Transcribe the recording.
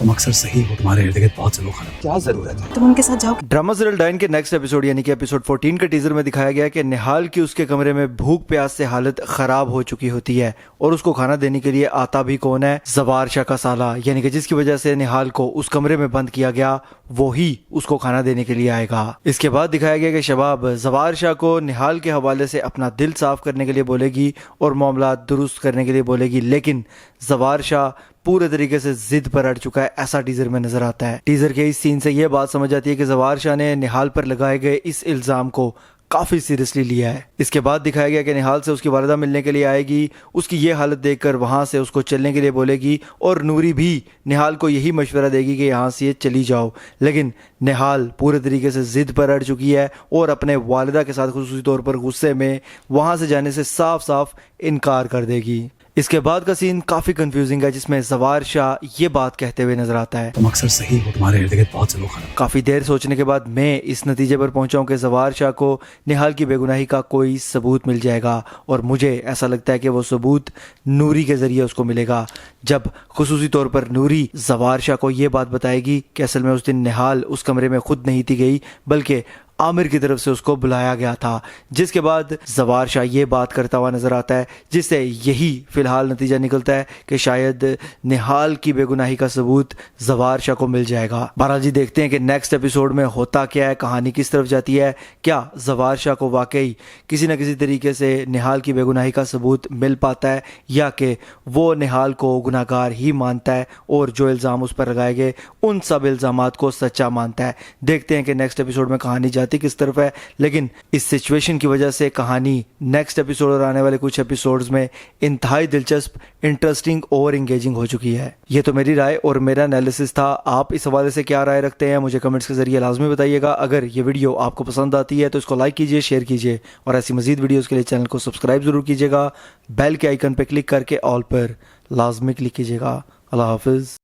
तुम अक्सर सही हो, तुम्हारे इर्द गिर्द बहुत से लोग खराब। क्या जरूरत है तुम उनके साथ जाओ। ड्रामा सीरियल डाइन के नेक्स्ट एपिसोड यानी कि एपिसोड 14 के टीजर में दिखाया गया कि निहाल की उसके कमरे में भूख प्यास से हालत खराब हो चुकी होती है और उसको खाना देने के लिए आता भी कौन है, जवार शाह का साला, यानी कि जिसकी वजह से निहाल को उस कमरे में बंद किया गया वो ही उसको खाना देने के लिए आएगा। इसके बाद दिखाया गया कि शबाब जवार शाह को निहाल के हवाले से अपना दिल साफ करने के लिए बोलेगी और मामला दुरुस्त करने के लिए बोलेगी, लेकिन जवार शाह पूरे तरीके से जिद पर अड़ चुका है, ऐसा टीजर में नजर आता है। टीजर के इस सीन से यह बात समझ आती है कि जवार शाह ने निहाल पर लगाए गए इस इल्जाम को काफी सीरियसली लिया है। इसके बाद दिखाया गया कि निहाल से उसकी वालिदा मिलने के लिए आएगी, उसकी ये हालत देखकर वहां से उसको चलने के लिए बोलेगी और नूरी भी निहाल को यही मशवरा देगी कि यहाँ से चली जाओ, लेकिन निहाल पूरे तरीके से जिद पर अड़ चुकी है और अपने वालिदा के साथ खुसूसी तौर पर गुस्से में वहां से जाने से साफ साफ इनकार कर देगी। इसके बाद का सीन काफी कंफ्यूजिंग है जिसमें जवार शाह ये बात कहते हुए नजर आता है, तुम अक्सर सही हो, तुम्हारे इर्द गिर्द बहुत से लोग खराब। काफी देर सोचने के बाद मैं इस नतीजे पर पहुंचा हूं कि जवार शाह को निहाल की बेगुनाही का कोई सबूत मिल जाएगा और मुझे ऐसा लगता है कि वो सबूत नूरी के जरिए उसको मिलेगा, जब खुसूसी तौर पर नूरी जवार शाह को ये बात बताएगी कि असल में उस दिन निहाल उस कमरे में खुद नहीं थी गई बल्कि आमिर की तरफ से उसको बुलाया गया था। जिसके बाद जवार शाह ये बात करता हुआ नजर आता है, जिससे यही फिलहाल नतीजा निकलता है कि शायद निहाल की बेगुनाही का सबूत जवार शाह को मिल जाएगा। बहरहाल जी देखते हैं कि नेक्स्ट एपिसोड में होता क्या है, कहानी किस तरफ जाती है, क्या जवार शाह को वाकई किसी न किसी तरीके से निहाल की बेगुनाही का सबूत मिल पाता है या कि वो निहाल को गुनाहगार ही मानता है और जो इल्ज़ाम उस पर लगाए गए उन सब इल्ज़ामात को सच्चा मानता है। देखते हैं कि नेक्स्ट एपिसोड में कहानी जाती किस तरफ है, लेकिन इस सिचुएशन की वजह से कहानी नेक्स्ट एपिसोड और आने वाले कुछ एपिसोड्स में इंतहाई दिलचस्प, इंटरेस्टिंग और एंगेजिंग हो चुकी है। ये तो मेरी राय और मेरा एनालिसिस था। आप इस हवाले से क्या राय रखते हैं मुझे कमेंट्स के जरिए लाजमी बताइएगा। अगर ये वीडियो आपको पसंद आती है तो इसको लाइक कीजिए, शेयर कीजिए और ऐसी मजीद वीडियोस के लिए चैनल को सब्सक्राइब जरूर कीजिएगा। बेल के आइकन पर क्लिक करके ऑल पर लाजमी क्लिक कीजिएगा। अल्लाह हाफिज।